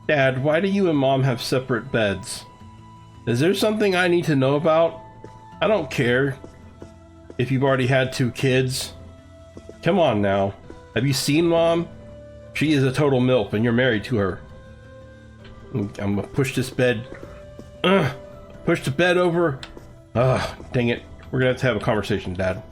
Dad, why do you and Mom have separate beds? Is there something I need to know about? I don't care if you've already had 2 kids. Come on now. Have you seen Mom? She is a total MILF and you're married to her. I'm gonna push this bed. Push the bed over. Dang it. We're gonna have a conversation, Dad.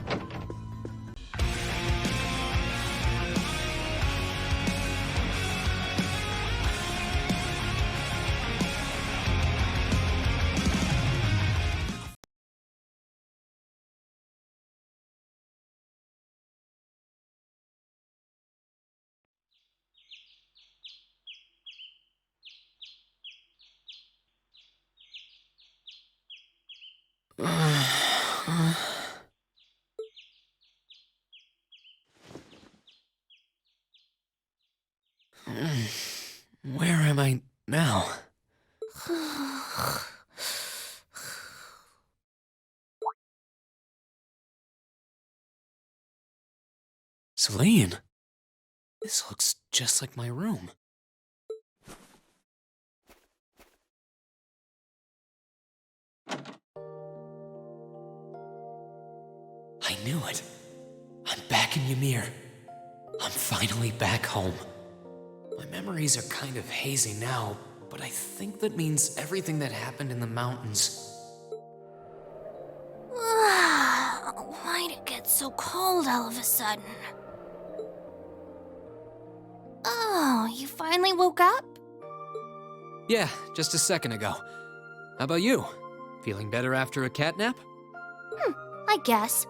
Where am I now? Celine, this looks just like my room. I knew it. I'm back in Ymir. I'm finally back home. My memories are kind of hazy now, but I think that means everything that happened in the mountains. Why'd it get so cold all of a sudden? Oh, you finally woke up? Yeah, just a second ago. How about you? Feeling better after a cat nap? I guess.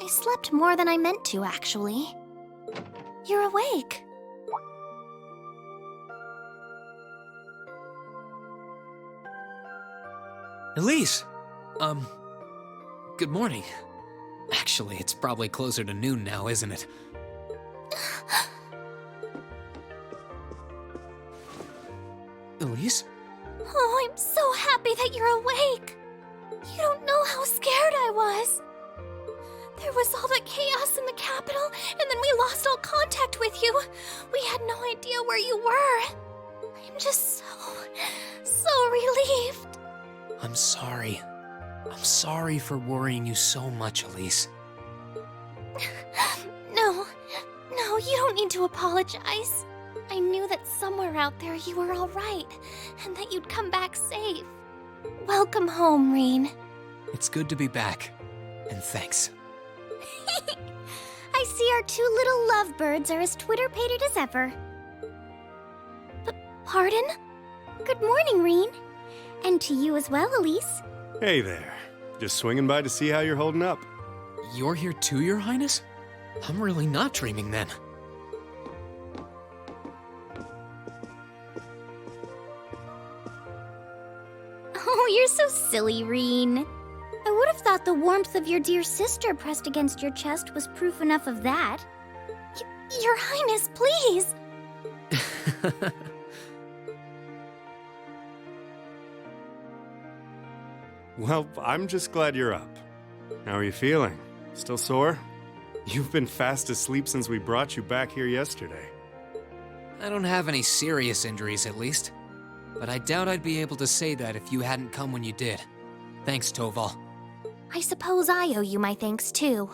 I slept more than I meant to, actually. You're awake. Elise! Good morning. Actually, it's probably closer to noon now, isn't it? Elise? Oh, I'm so happy that you're awake. You don't know how scared I was. There was all that chaos in the capital, and then we lost all contact with you. We had no idea where you were. I'm just so relieved. I'm sorry. I'm sorry for worrying you so much, Elise. No, you don't need to apologize. I knew that somewhere out there you were all right, and that you'd come back safe. Welcome home, Rean. It's good to be back, and thanks. I see our 2 little lovebirds are as Twitter-pated as ever. Pardon? Good morning, Rean. And to you as well, Elise. Hey there. Just swinging by to see how you're holding up. You're here too, Your Highness? I'm really not dreaming then. Oh, you're so silly, Rean. I would have thought the warmth of your dear sister pressed against your chest was proof enough of that. Your Highness, please! Well, I'm just glad you're up. How are you feeling? Still sore? You've been fast asleep since we brought you back here yesterday. I don't have any serious injuries, at least. But I doubt I'd be able to say that if you hadn't come when you did. Thanks, Toval. I suppose I owe you my thanks, too.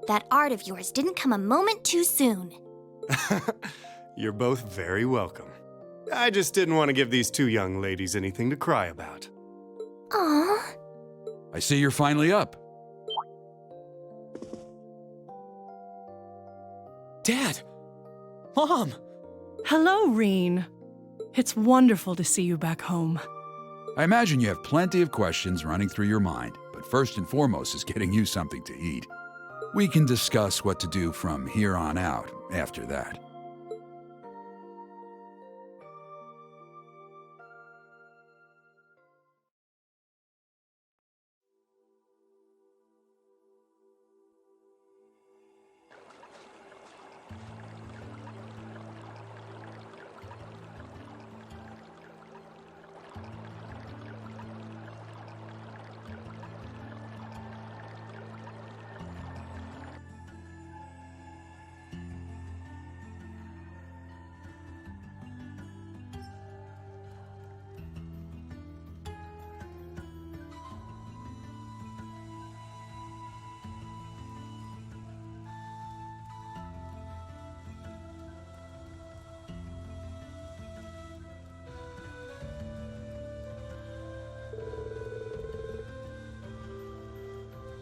That art of yours didn't come a moment too soon. You're both very welcome. I just didn't want to give these 2 young ladies anything to cry about. Aww. I see you're finally up. Dad! Mom! Hello, Rean. It's wonderful to see you back home. I imagine you have plenty of questions running through your mind, but first and foremost is getting you something to eat. We can discuss what to do from here on out after that.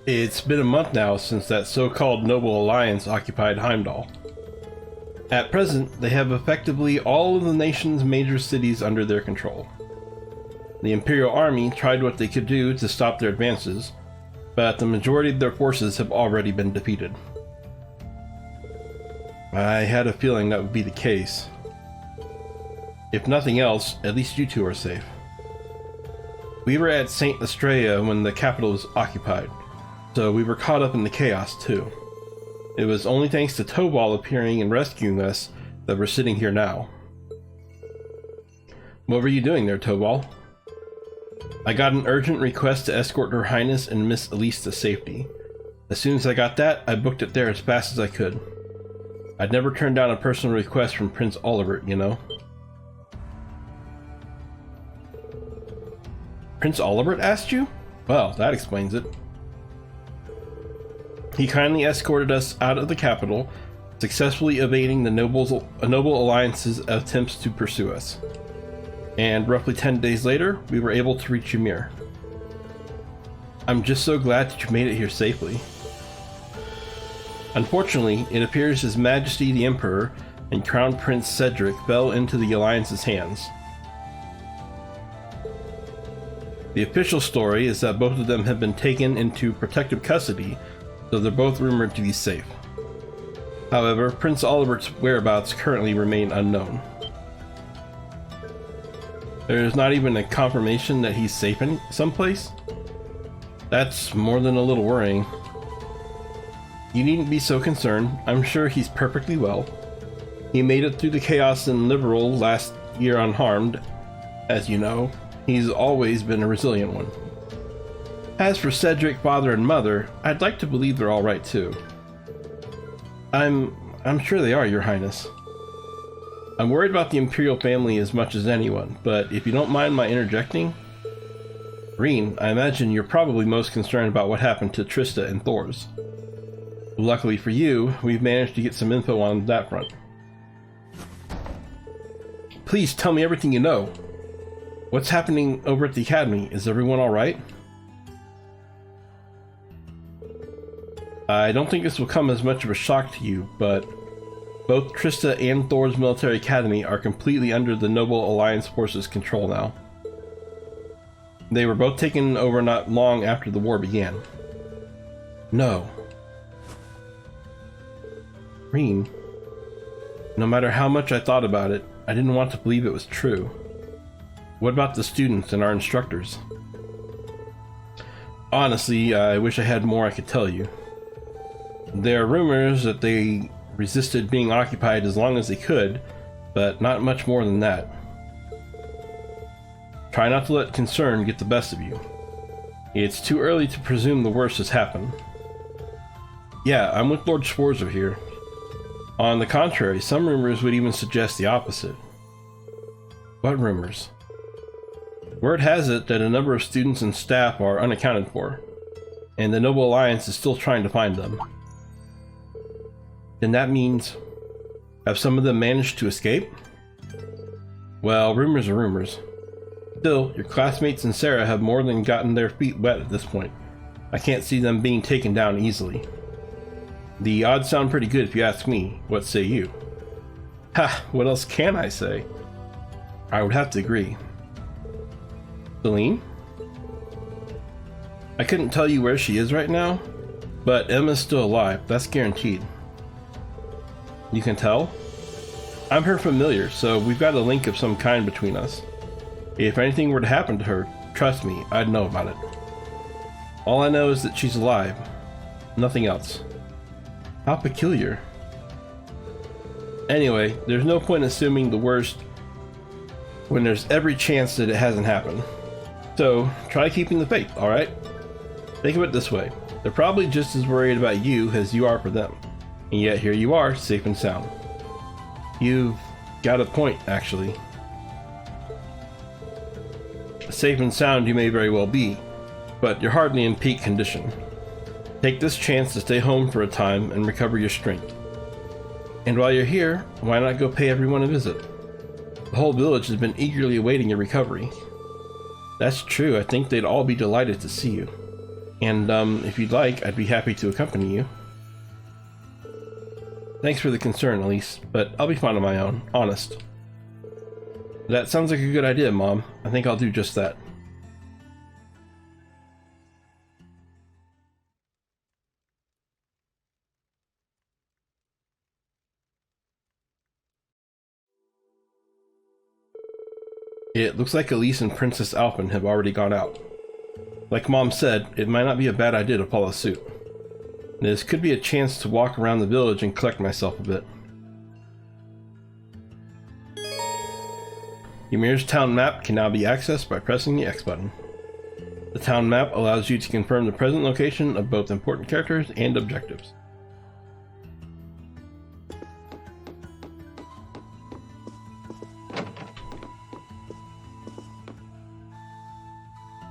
It's been a month now since that so-called Noble Alliance occupied Heimdall. At present, they have effectively all of the nation's major cities under their control. The Imperial Army tried what they could do to stop their advances, but the majority of their forces have already been defeated. I had a feeling that would be the case. If nothing else, at least you two are safe. We were at St. Estrella when the capital was occupied, so we were caught up in the chaos too. It was only thanks to Tobal appearing and rescuing us that we're sitting here now. What were you doing there, Tobal? I got an urgent request to escort Her Highness and Miss Elise to safety. As soon as I got that, I booked it there as fast as I could. I'd never turn down a personal request from Prince Olivert, you know? Prince Olivert asked you? Well, that explains it. He kindly escorted us out of the capital, successfully evading the Noble Alliance's attempts to pursue us. And roughly 10 days later, we were able to reach Ymir. I'm just so glad that you made it here safely. Unfortunately, it appears His Majesty the Emperor and Crown Prince Cedric fell into the Alliance's hands. The official story is that both of them have been taken into protective custody, so they're both rumored to be safe. However, Prince Olivert's whereabouts currently remain unknown. There is not even a confirmation that he's safe in someplace? That's more than a little worrying. You needn't be so concerned. I'm sure he's perfectly well. He made it through the chaos in Liberal last year unharmed. As you know, he's always been a resilient one. As for Cedric, father and mother, I'd like to believe they're all right too. I'm sure they are, Your Highness. I'm worried about the Imperial family as much as anyone, but if you don't mind my interjecting, Rean, I imagine you're probably most concerned about what happened to Trista and Thors. Luckily for you, we've managed to get some info on that front. Please tell me everything you know. What's happening over at the Academy? Is everyone alright? I don't think this will come as much of a shock to you, but both Trista and Thor's military academy are completely under the Noble Alliance forces' control now. They were both taken over not long after the war began. No. Rean, no matter how much I thought about it, I didn't want to believe it was true. What about the students and our instructors? Honestly, I wish I had more I could tell you. There are rumors that they resisted being occupied as long as they could, but not much more than that. Try not to let concern get the best of you. It's too early to presume the worst has happened. Yeah, I'm with Lord Schwarzer here. On the contrary, some rumors would even suggest the opposite. What rumors? Word has it that a number of students and staff are unaccounted for, and the Noble Alliance is still trying to find them. Then that means, have some of them managed to escape? Well, rumors are rumors. Still, your classmates and Sarah have more than gotten their feet wet at this point. I can't see them being taken down easily. The odds sound pretty good if you ask me. What say you? Ha, what else can I say? I would have to agree. Celine? I couldn't tell you where she is right now, but Emma's still alive, that's guaranteed. You can tell? I'm her familiar, so we've got a link of some kind between us. If anything were to happen to her, trust me, I'd know about it. All I know is that she's alive. Nothing else. How peculiar. Anyway, there's no point assuming the worst when there's every chance that it hasn't happened. So, try keeping the faith, alright? Think of it this way. They're probably just as worried about you as you are for them. And yet here you are, safe and sound. You've got a point, actually. Safe and sound you may very well be, but you're hardly in peak condition. Take this chance to stay home for a time and recover your strength. And while you're here, why not go pay everyone a visit? The whole village has been eagerly awaiting your recovery. That's true, I think they'd all be delighted to see you. And if you'd like, I'd be happy to accompany you. Thanks for the concern, Elise, but I'll be fine on my own, honest. That sounds like a good idea, Mom. I think I'll do just that. It looks like Elise and Princess Alpin have already gone out. Like Mom said, it might not be a bad idea to follow suit. This could be a chance to walk around the village and collect myself a bit. Ymir's town map can now be accessed by pressing the X button. The town map allows you to confirm the present location of both important characters and objectives.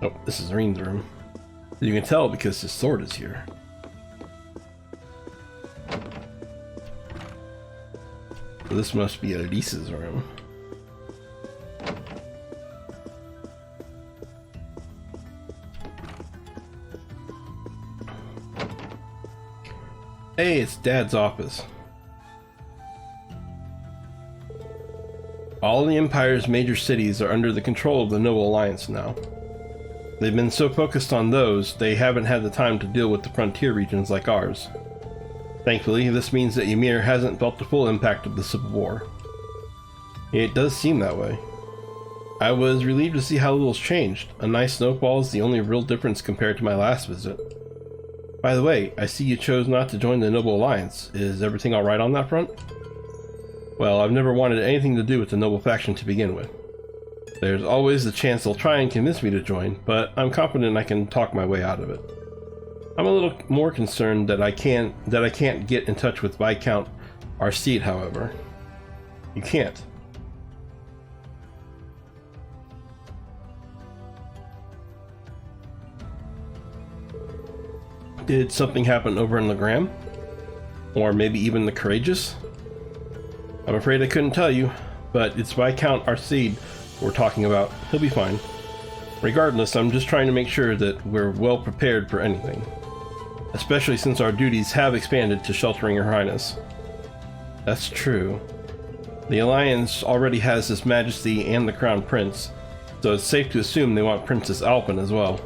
Oh, this is Rean's room. You can tell because his sword is here. So this must be Elise's room. Hey, it's Dad's office. All the Empire's major cities are under the control of the Noble Alliance now. They've been so focused on those, they haven't had the time to deal with the frontier regions like ours. Thankfully, this means that Ymir hasn't felt the full impact of the Civil War. It does seem that way. I was relieved to see how little's changed. A nice snowfall is the only real difference compared to my last visit. By the way, I see you chose not to join the Noble Alliance. Is everything alright on that front? Well, I've never wanted anything to do with the Noble faction to begin with. There's always the chance they'll try and convince me to join, but I'm confident I can talk my way out of it. I'm a little more concerned that I can't get in touch with Viscount Arcide, however. You can't. Did something happen over in Legram? Or maybe even the Courageous? I'm afraid I couldn't tell you, but it's Viscount Arcide we're talking about. He'll be fine. Regardless, I'm just trying to make sure that we're well prepared for anything. Especially since our duties have expanded to sheltering Her Highness. That's true. The Alliance already has His Majesty and the Crown Prince, so it's safe to assume they want Princess Alpin as well.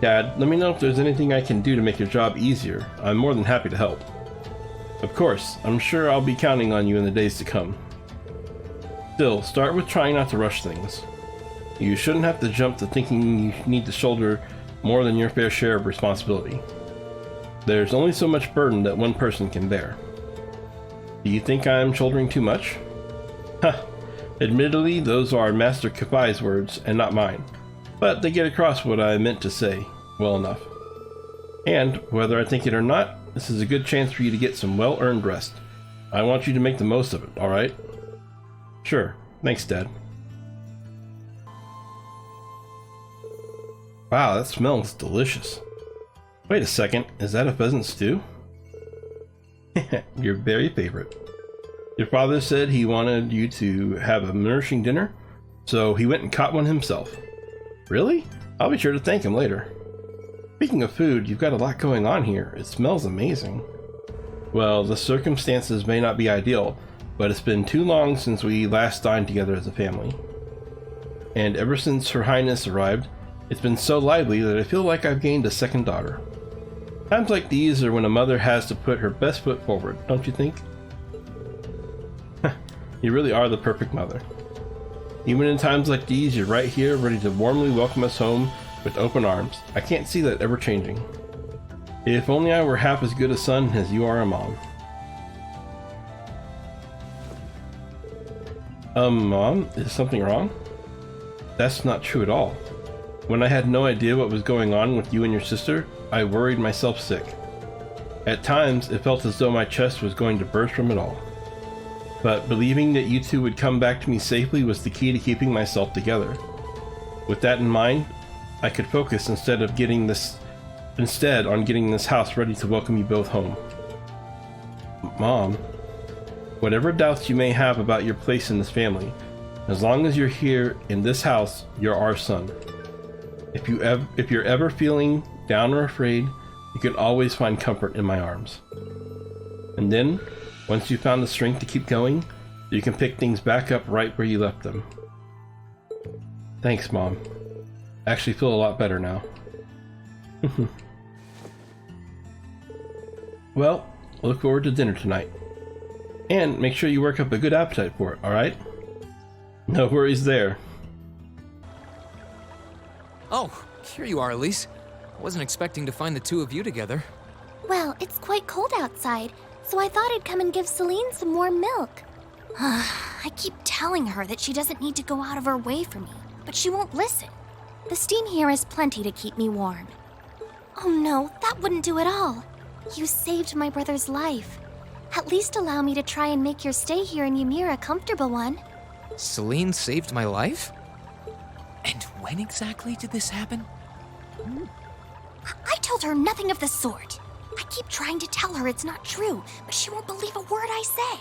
Dad, let me know if there's anything I can do to make your job easier. I'm more than happy to help. Of course, I'm sure I'll be counting on you in the days to come. Still, start with trying not to rush things. You shouldn't have to jump to thinking you need to shoulder more than your fair share of responsibility. There's only so much burden that one person can bear. Do you think I'm shouldering too much? Huh. Admittedly, those are Master Kafai's words and not mine, but they get across what I meant to say well enough. And, whether I think it or not, this is a good chance for you to get some well-earned rest. I want you to make the most of it, alright? Sure. Thanks, Dad. Wow, that smells delicious. Wait a second, is that a pheasant stew? Your very favorite. Your father said he wanted you to have a nourishing dinner, so he went and caught one himself. Really? I'll be sure to thank him later. Speaking of food, you've got a lot going on here. It smells amazing. Well, the circumstances may not be ideal, but it's been too long since we last dined together as a family. And ever since Her Highness arrived, it's been so lively that I feel like I've gained a second daughter. Times like these are when a mother has to put her best foot forward, don't you think? You really are the perfect mother. Even in times like these, you're right here, ready to warmly welcome us home with open arms. I can't see that ever changing. If only I were half as good a son as you are a mom. Mom, is something wrong? That's not true at all. When I had no idea what was going on with you and your sister, I worried myself sick. At times, it felt as though my chest was going to burst from it all. But believing that you two would come back to me safely was the key to keeping myself together. With that in mind, I could focus instead on getting this house ready to welcome you both home. Mom, whatever doubts you may have about your place in this family, as long as you're here in this house, you're our son. If you're ever feeling down or afraid, you can always find comfort in my arms. And then, once you've found the strength to keep going, you can pick things back up right where you left them. Thanks, Mom. I actually feel a lot better now. Well, I look forward to dinner tonight. And make sure you work up a good appetite for it, alright? No worries there. Oh, here you are, Elise. I wasn't expecting to find the two of you together. Well, it's quite cold outside, so I thought I'd come and give Celine some warm milk. I keep telling her that she doesn't need to go out of her way for me, but she won't listen. The steam here is plenty to keep me warm. Oh no, that wouldn't do at all. You saved my brother's life. At least allow me to try and make your stay here in Ymir a comfortable one. Celine saved my life? And when exactly did this happen? I told her nothing of the sort. I keep trying to tell her it's not true, but she won't believe a word I say.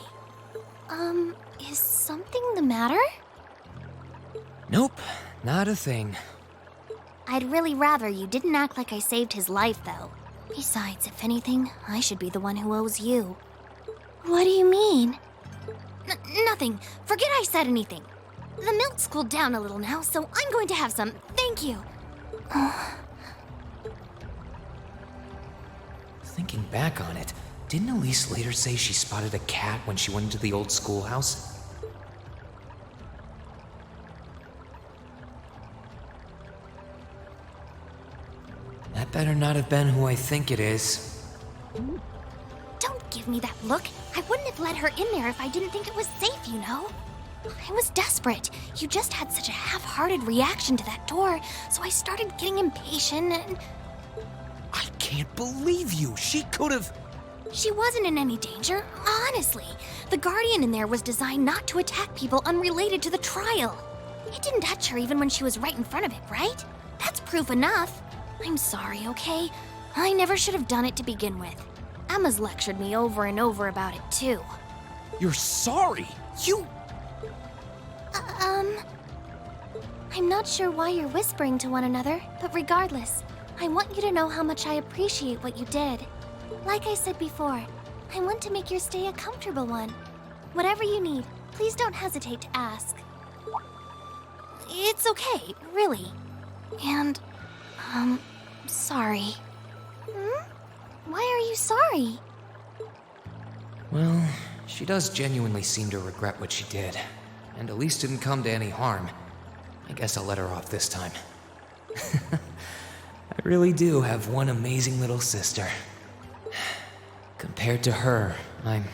Is something the matter? Nope, not a thing. I'd really rather you didn't act like I saved his life, though. Besides, if anything, I should be the one who owes you. What do you mean? Nothing. Forget I said anything. The milk's cooled down a little now, so I'm going to have some. Thank you. Thinking back on it, didn't Elise later say she spotted a cat when she went into the old schoolhouse? That better not have been who I think it is. Don't give me that look. I wouldn't have let her in there if I didn't think it was safe, you know? I was desperate. You just had such a half-hearted reaction to that door, so I started getting impatient and... I can't believe you! She could've... She wasn't in any danger, honestly. The Guardian in there was designed not to attack people unrelated to the trial. It didn't touch her even when she was right in front of it, right? That's proof enough. I'm sorry, okay? I never should have done it to begin with. Emma's lectured me over and over about it, too. You're sorry? You... I'm not sure why you're whispering to one another, but regardless, I want you to know how much I appreciate what you did. Like I said before, I want to make your stay a comfortable one. Whatever you need, please don't hesitate to ask. It's okay, really. And, sorry. Why are you sorry? Well, she does genuinely seem to regret what she did. And Elise didn't come to any harm. I guess I'll let her off this time. I really do have one amazing little sister. Compared to her, I'm...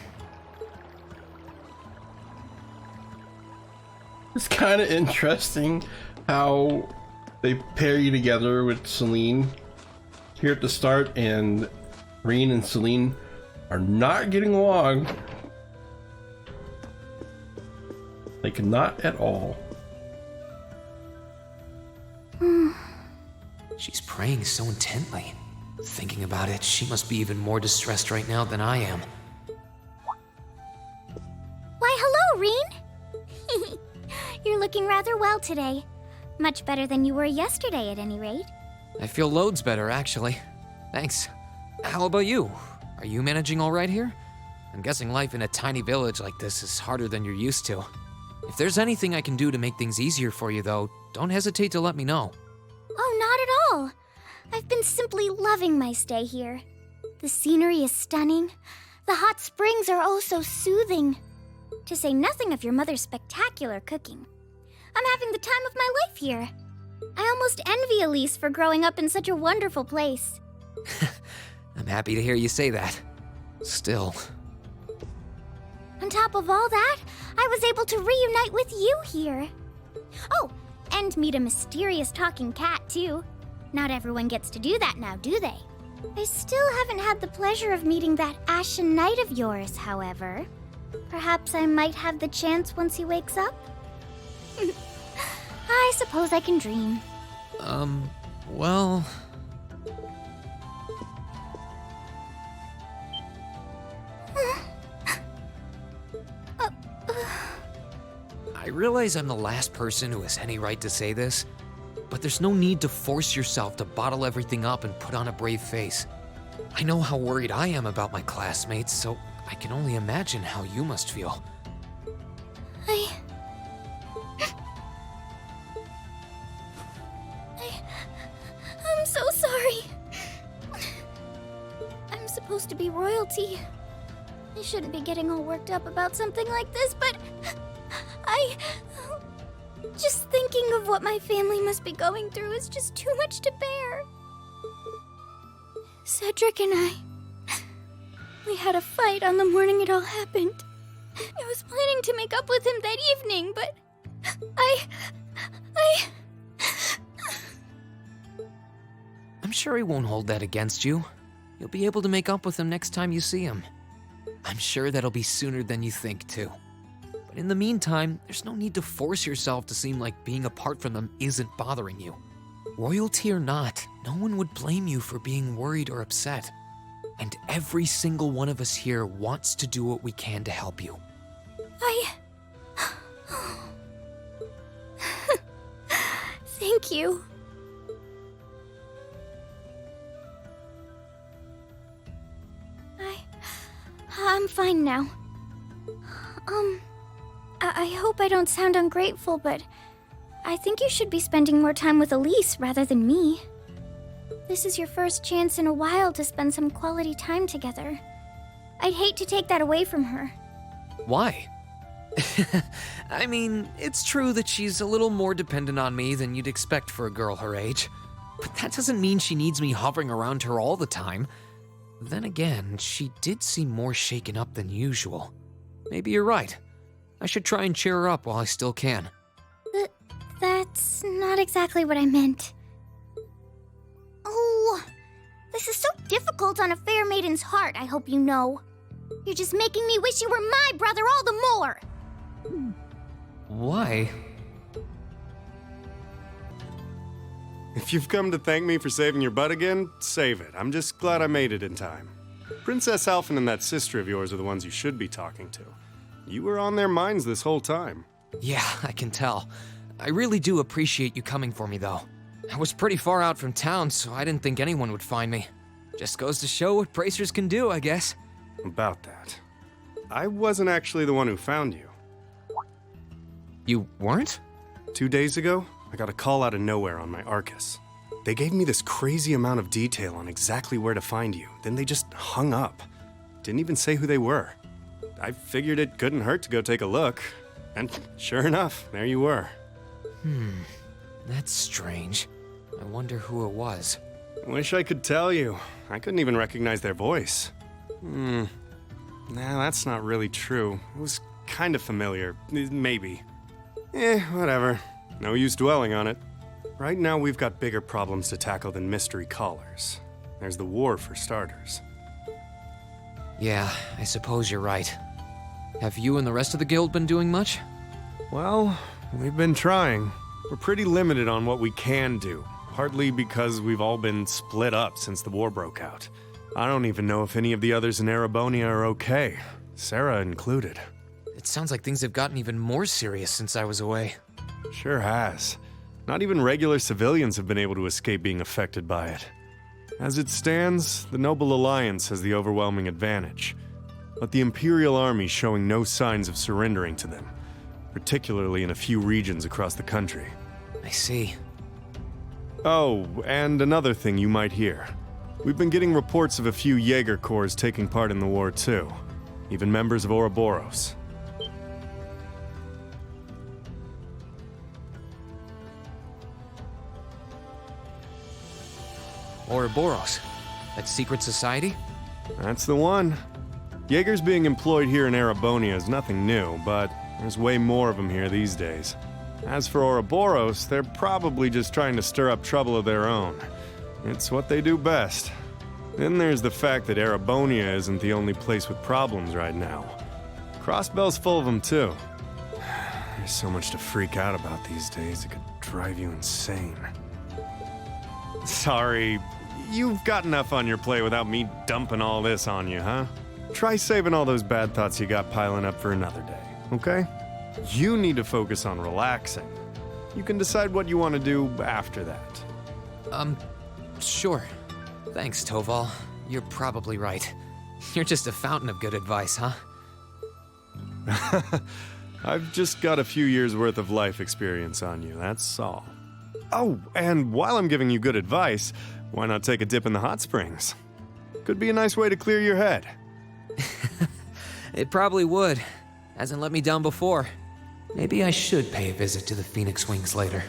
It's kind of interesting how they pair you together with Celine here at the start, and Rean and Celine are not getting along. Like, not at all. She's praying so intently. Thinking about it, she must be even more distressed right now than I am. Why, hello, Rean! You're looking rather well today. Much better than you were yesterday, at any rate. I feel loads better, actually. Thanks. How about you? Are you managing all right here? I'm guessing life in a tiny village like this is harder than you're used to. If there's anything I can do to make things easier for you, though, don't hesitate to let me know. Oh, not at all. I've been simply loving my stay here. The scenery is stunning. The hot springs are oh so soothing. To say nothing of your mother's spectacular cooking. I'm having the time of my life here. I almost envy Elise for growing up in such a wonderful place. I'm happy to hear you say that. Still. On top of all that, I was able to reunite with you here. Oh, and meet a mysterious talking cat, too. Not everyone gets to do that now, do they? I still haven't had the pleasure of meeting that Ashen Knight of yours, however. Perhaps I might have the chance once he wakes up? I suppose I can dream. Well... I realize I'm the last person who has any right to say this, but there's no need to force yourself to bottle everything up and put on a brave face. I know how worried I am about my classmates, so I can only imagine how you must feel. I'm so sorry. I'm supposed to be royalty. I shouldn't be getting all worked up about something like this, but just thinking of what my family must be going through is just too much to bear. Cedric and we had a fight on the morning it all happened. I was planning to make up with him that evening, but I'm sure he won't hold that against you. You'll be able to make up with him next time you see him. I'm sure that'll be sooner than you think, too. But in the meantime, there's no need to force yourself to seem like being apart from them isn't bothering you. Royalty or not, no one would blame you for being worried or upset. And every single one of us here wants to do what we can to help you. Thank you. I'm fine now. I hope I don't sound ungrateful, but I think you should be spending more time with Elise rather than me. This is your first chance in a while to spend some quality time together. I'd hate to take that away from her. Why? I mean, it's true that she's a little more dependent on me than you'd expect for a girl her age. But that doesn't mean she needs me hovering around her all the time. Then again, she did seem more shaken up than usual. Maybe you're right. I should try and cheer her up while I still can. That's not exactly what I meant. Oh, this is so difficult on a fair maiden's heart, I hope you know. You're just making me wish you were my brother all the more. Why? If you've come to thank me for saving your butt again, save it. I'm just glad I made it in time. Princess Alphen and that sister of yours are the ones you should be talking to. You were on their minds this whole time. Yeah, I can tell. I really do appreciate you coming for me, though. I was pretty far out from town, so I didn't think anyone would find me. Just goes to show what bracers can do, I guess. About that. I wasn't actually the one who found you. You weren't? 2 days ago, I got a call out of nowhere on my Arcus. They gave me this crazy amount of detail on exactly where to find you, then they just hung up. Didn't even say who they were. I figured it couldn't hurt to go take a look, and sure enough, there you were. That's strange. I wonder who it was. Wish I could tell you. I couldn't even recognize their voice. Nah, that's not really true. It was kind of familiar. Maybe. Whatever. No use dwelling on it. Right now, we've got bigger problems to tackle than mystery callers. There's the war, for starters. Yeah, I suppose you're right. Have you and the rest of the guild been doing much? Well, we've been trying. We're pretty limited on what we can do, partly because we've all been split up since the war broke out. I don't even know if any of the others in Erebonia are okay, Sarah included. It sounds like things have gotten even more serious since I was away. Sure has. Not even regular civilians have been able to escape being affected by it. As it stands, the Noble Alliance has the overwhelming advantage, but the Imperial Army's showing no signs of surrendering to them, particularly in a few regions across the country. I see. Oh, and another thing you might hear. We've been getting reports of a few Jaeger corps taking part in the war too, even members of Ouroboros. Ouroboros. That secret society? That's the one. Jaegers being employed here in Erebonia is nothing new, but there's way more of them here these days. As for Ouroboros, they're probably just trying to stir up trouble of their own. It's what they do best. Then there's the fact that Erebonia isn't the only place with problems right now. Crossbell's full of them too. There's so much to freak out about these days, it could drive you insane. Sorry, you've got enough on your plate without me dumping all this on you, huh? Try saving all those bad thoughts you got piling up for another day, okay? You need to focus on relaxing. You can decide what you want to do after that. Sure. Thanks, Toval. You're probably right. You're just a fountain of good advice, huh? I've just got a few years worth of life experience on you, that's all. Oh, and while I'm giving you good advice, why not take a dip in the hot springs? Could be a nice way to clear your head. It probably would. Hasn't let me down before. Maybe I should pay a visit to the Phoenix Wings later.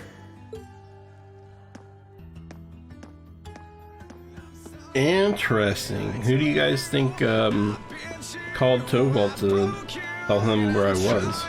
Interesting. Who do you guys think called Toval to tell him where I was?